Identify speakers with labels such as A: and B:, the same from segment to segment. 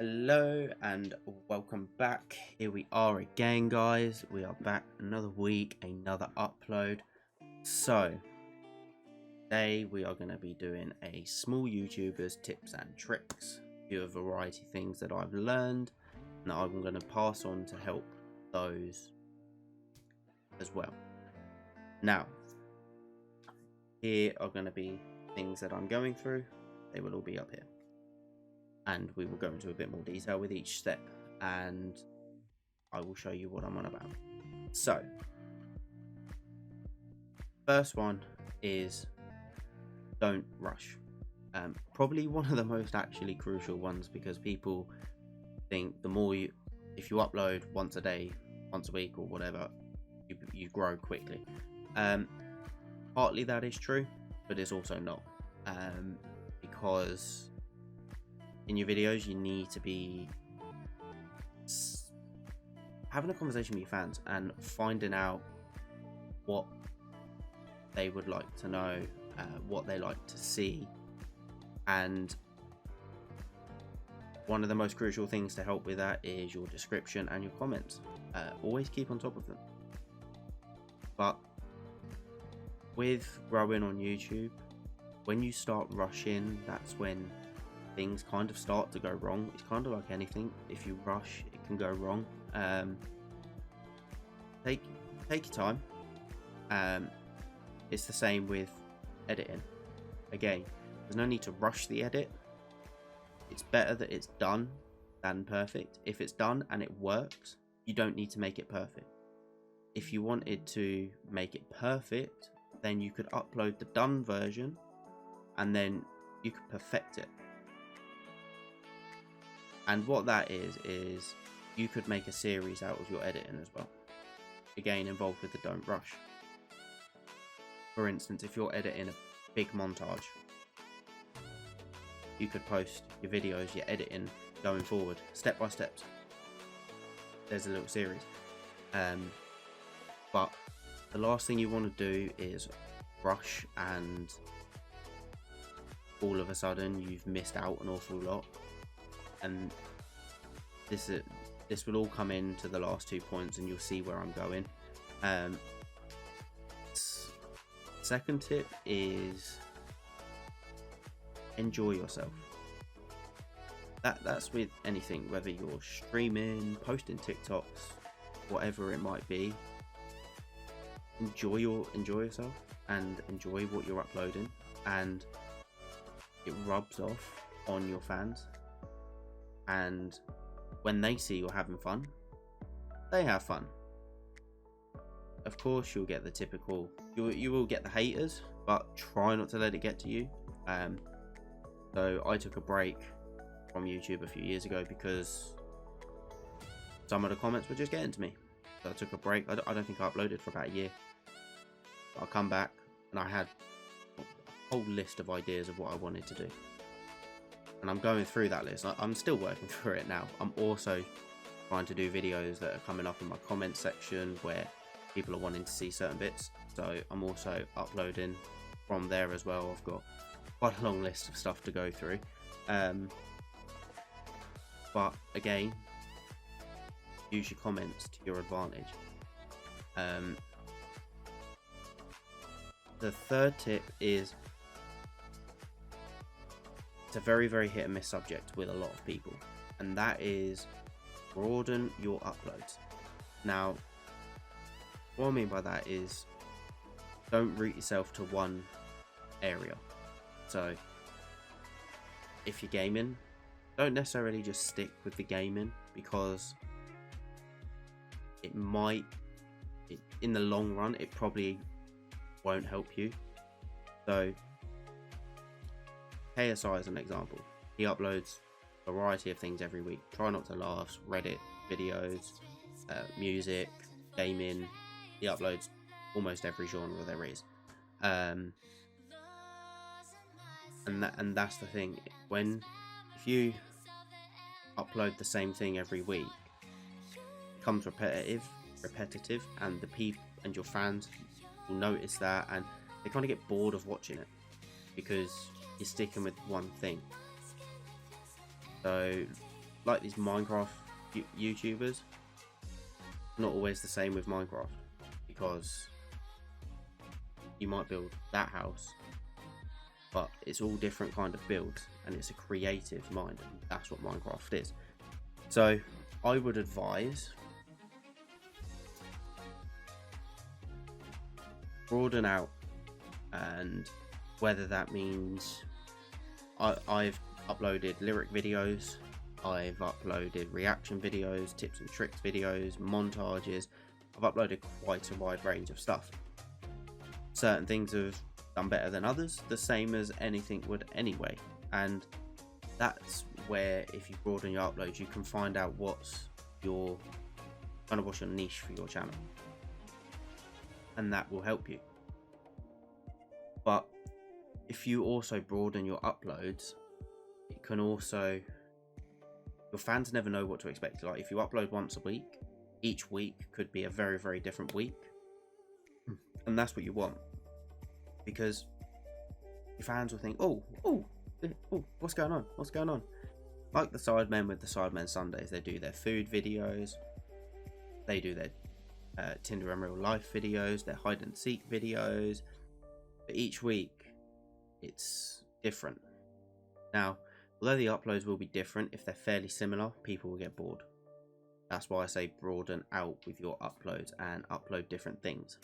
A: Hello and welcome back. Here we are again, guys. We are back another week, another upload. So today we are going to be doing a small YouTubers tips and tricks, a few variety things that I've learned and that I'm going to pass on to help those as well. Now, here are going to be things that I'm going through. They will all be up here. And we will go into a bit more detail with each step, and I will show you what I'm on about. So, first one is don't rush. Probably one of the most actually crucial ones, because people think if you upload once a day, once a week or whatever, you grow quickly. Partly that is true, but it's also not, because in your videos you need to be having a conversation with your fans and finding out what they would like to know, what they like to see, and one of the most crucial things to help with that is your description and your comments. Always keep on top of them. But with growing on YouTube, when you start rushing, that's when things kind of start to go wrong. It's kind of like anything. If you rush, it can go wrong. Take your time. It's the same with editing. Again, there's no need to rush the edit. It's better that it's done than perfect. If it's done and it works, you don't need to make it perfect. If you wanted to make it perfect, then you could upload the done version and then you could perfect it. And what that is you could make a series out of your editing as well. Again, involved with the don't rush. For instance, if you're editing a big montage, you could post your videos, your editing going forward, step by step. There's a little series. But the last thing you want to do is rush and all of a sudden you've missed out an awful lot. And this will all come into the last 2 points, and you'll see where I'm going. Second tip is enjoy yourself. That's with anything, whether you're streaming, posting TikToks, whatever it might be. Enjoy yourself and enjoy what you're uploading, and it rubs off on your fans. And when they see you're having fun, they have fun. Of course, you'll get the typical, you will get the haters, but try not to let it get to you. So I took a break from YouTube a few years ago because some of the comments were just getting to me. So I took a break. I don't think I uploaded for about a year. I'll come back, and I had a whole list of ideas of what I wanted to do. And I'm going through that list. I'm still working through it now. I'm also trying to do videos that are coming up in my comment section where people are wanting to see certain bits. So I'm also uploading from there as well. I've got quite a long list of stuff to go through. But again, use your comments to your advantage. The third tip is, it's a very, very hit and miss subject with a lot of people, and that is broaden your uploads. Now, what I mean by that is don't root yourself to one area. So if you're gaming, don't necessarily just stick with the gaming, because in the long run, it probably won't help you. So KSI is an example. He uploads a variety of things every week. Try Not to Laugh, Reddit videos, music, gaming. He uploads almost every genre there is. And that's the thing. If you upload the same thing every week, it becomes repetitive, and the people and your fans will notice that, and they kind of get bored of watching it because you're sticking with one thing. So like these Minecraft YouTubers, not always the same with Minecraft, because you might build that house, but it's all different kind of builds, and it's a creative mind, and that's what Minecraft is. So I would advise broaden out, and whether that means I've uploaded lyric videos, I've uploaded reaction videos, tips and tricks videos, montages. I've uploaded quite a wide range of stuff. Certain things have done better than others, the same as anything would anyway, and that's where, if you broaden your uploads, you can find out what's your niche for your channel, and that will help you. But if you also broaden your uploads, it can also, your fans never know what to expect. Like if you upload once a week, each week could be a very, very different week, and that's what you want, because your fans will think, oh, what's going on? Like the Sidemen with the Sidemen Sundays, they do their food videos, they do their Tinder and real life videos, their hide and seek videos, but each week it's different. Now, although the uploads will be different, if they're fairly similar, people will get bored. That's why I say broaden out with your uploads and upload different things.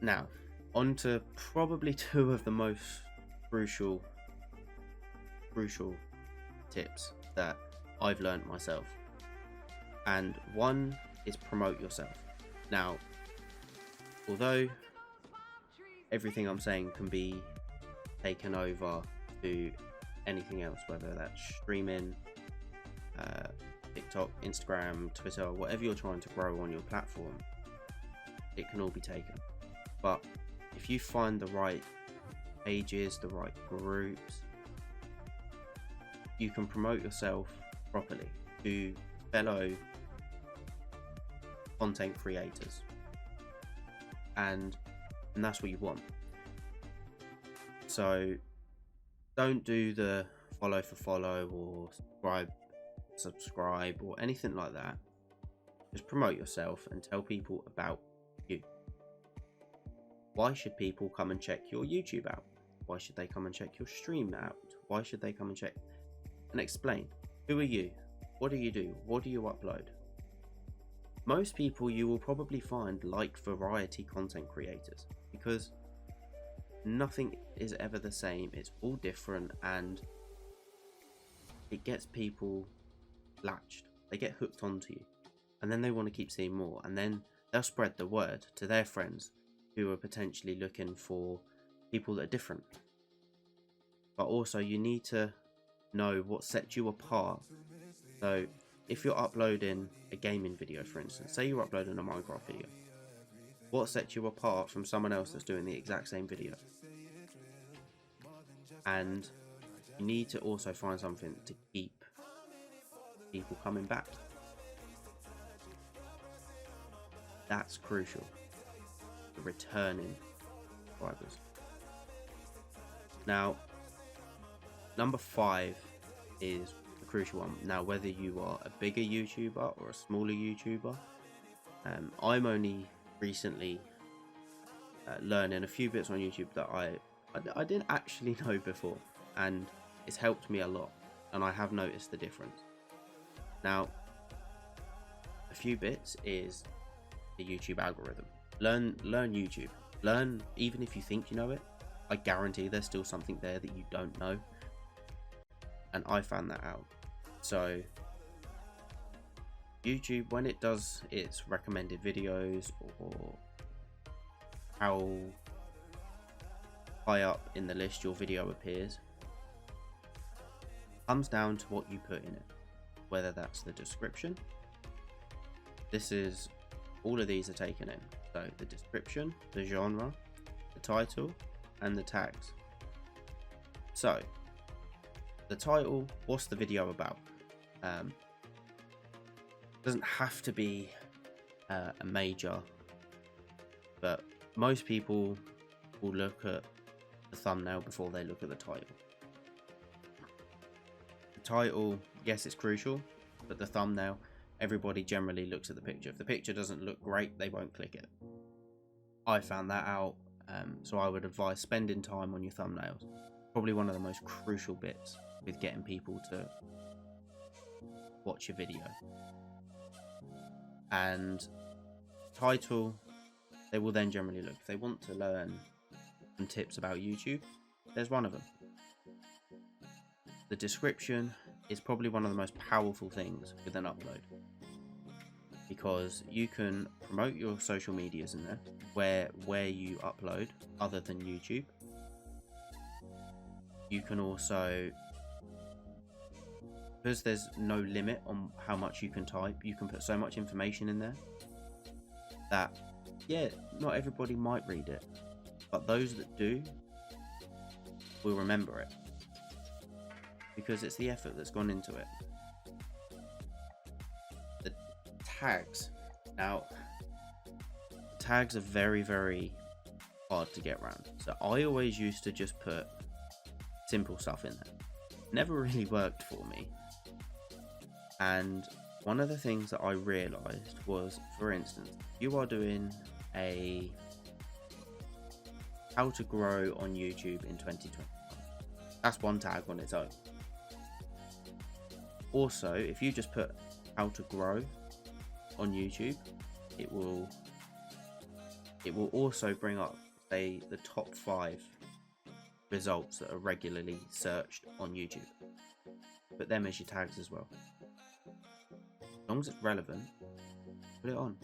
A: Now, on to probably two of the most crucial tips that I've learned myself. And one is promote yourself. Now, although everything I'm saying can be taken over to anything else, whether that's streaming, TikTok, Instagram, Twitter, whatever you're trying to grow on your platform, it can all be taken. But if you find the right pages, the right groups, you can promote yourself properly to fellow content creators, and that's what you want. So don't do the follow for follow or subscribe or anything like that. Just promote yourself and tell people about you. Why should people come and check your YouTube out? Why should they come and check your stream out? Why should they come and check and explain? Who are you? What do you do? What do you upload? Most people you will probably find like variety content creators, because nothing is ever the same. It's all different, and it gets people latched. They get hooked onto you, and then they want to keep seeing more, and then they'll spread the word to their friends who are potentially looking for people that are different. But also, you need to know what sets you apart. So if you're uploading a gaming video, for instance, say you're uploading a Minecraft video, what sets you apart from someone else that's doing the exact same video? And you need to also find something to keep people coming back. That's crucial. The returning subscribers. Now, number 5 is a crucial one. Now, whether you are a bigger YouTuber or a smaller YouTuber, I'm only recently learning a few bits on YouTube that I didn't actually know before, and it's helped me a lot, and I have noticed the difference. Now, a few bits is the YouTube algorithm. Learn YouTube. Learn, even if you think you know it, I guarantee there's still something there that you don't know, and I found that out. So YouTube, when it does its recommended videos, or how high up in the list your video appears, comes down to what you put in it, whether that's the description. This is, all of these are taken in, so the description, the genre, the title, and the tags. So the title, what's the video about? Doesn't have to be a major, but most people will look at the thumbnail before they look at the title. title, yes, it's crucial, but the thumbnail, everybody generally looks at the picture. If the picture doesn't look great, they won't click it. I found that out, so I would advise spending time on your thumbnails. Probably one of the most crucial bits with getting people to watch your video. And title, they will then generally look. If they want to learn some tips about YouTube, there's one of them. The description is probably one of the most powerful things with an upload, because you can promote your social medias in there where you upload other than YouTube. You can also, because there's no limit on how much you can type, you can put so much information in there that, yeah, not everybody might read it, but those that do will remember it, because it's the effort that's gone into it. The tags, now tags are very, very hard to get around, so I always used to just put simple stuff in there. Never really worked for me. And one of the things that I realized was, for instance, you are doing a how to grow on YouTube in 2020. That's one tag on its own. Also, if you just put how to grow on YouTube, it will also bring up, say, the top 5 results that are regularly searched on YouTube. Put them as your tags as well. As long as it's relevant, put it on.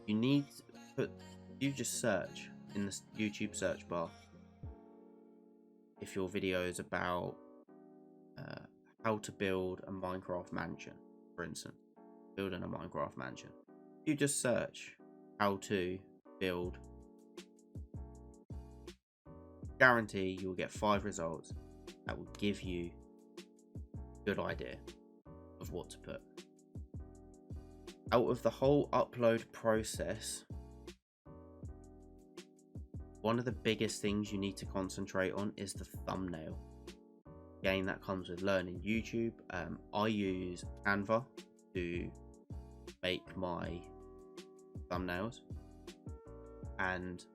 A: You need to put, you just search in the YouTube search bar if your video is about how to build a Minecraft mansion, for instance, building a Minecraft mansion. You just search how to build, guarantee you'll get 5 results that will give you a good idea of what to put. Out of the whole upload process, one of the biggest things you need to concentrate on is the thumbnail. Again, that comes with learning YouTube. I use Canva to make my thumbnails, and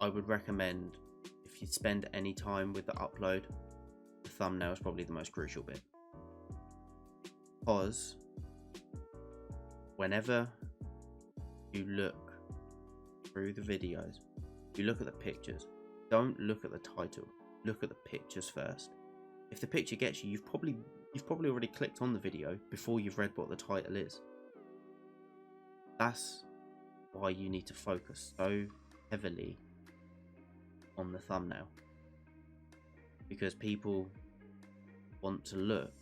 A: I would recommend, if you spend any time with the upload, the thumbnail is probably the most crucial bit, because whenever you look through the videos, you look at the pictures, don't look at the title, look at the pictures first. If the picture gets you, you've probably already clicked on the video before you've read what the title is. That's why you need to focus so heavily on the thumbnail, because people want to look,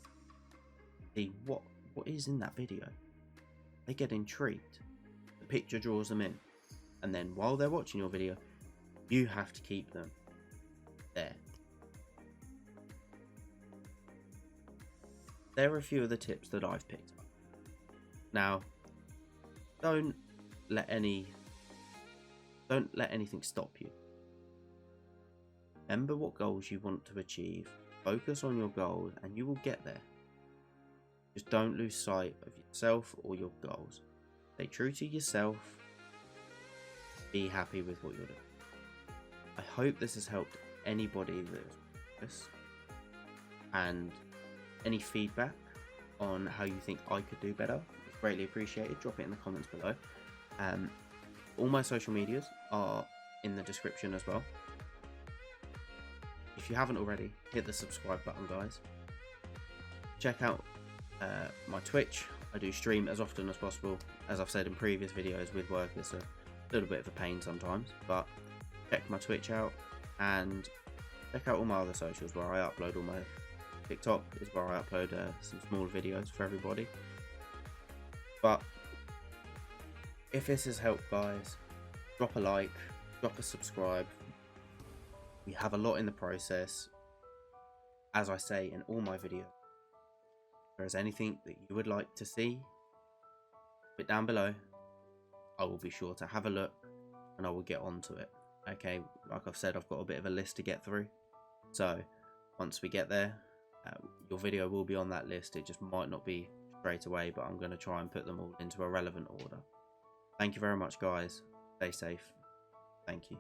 A: see what is in that video. They get intrigued, the picture draws them in, and then while they're watching your video, you have to keep them there. There are a few of the tips that I've picked up. Now, don't let anything stop you. Remember what goals you want to achieve, focus on your goals, and you will get there. Just don't lose sight of yourself or your goals. Stay true to yourself. Be happy with what you're doing. I hope this has helped anybody that's, and any feedback on how you think I could do better is greatly appreciated. Drop it in the comments below. All my social medias are in the description as well. If you haven't already, hit the subscribe button, guys. Check out my Twitch. I do stream as often as possible. As I've said in previous videos, with work it's a little bit of a pain sometimes, but check my Twitch out, and check out all my other socials where I upload all my TikTok is where I upload some small videos for everybody. But if this has helped, guys, drop a like, drop a subscribe. We have a lot in the process, as I say in all my videos. If there is anything that you would like to see, put it down below. I will be sure to have a look and I will get onto it. Okay, like I've said, I've got a bit of a list to get through, so once we get there. Your video will be on that list. It just might not be straight away, but I'm going to try and put them all into a relevant order. Thank you very much, guys. Stay safe. Thank you.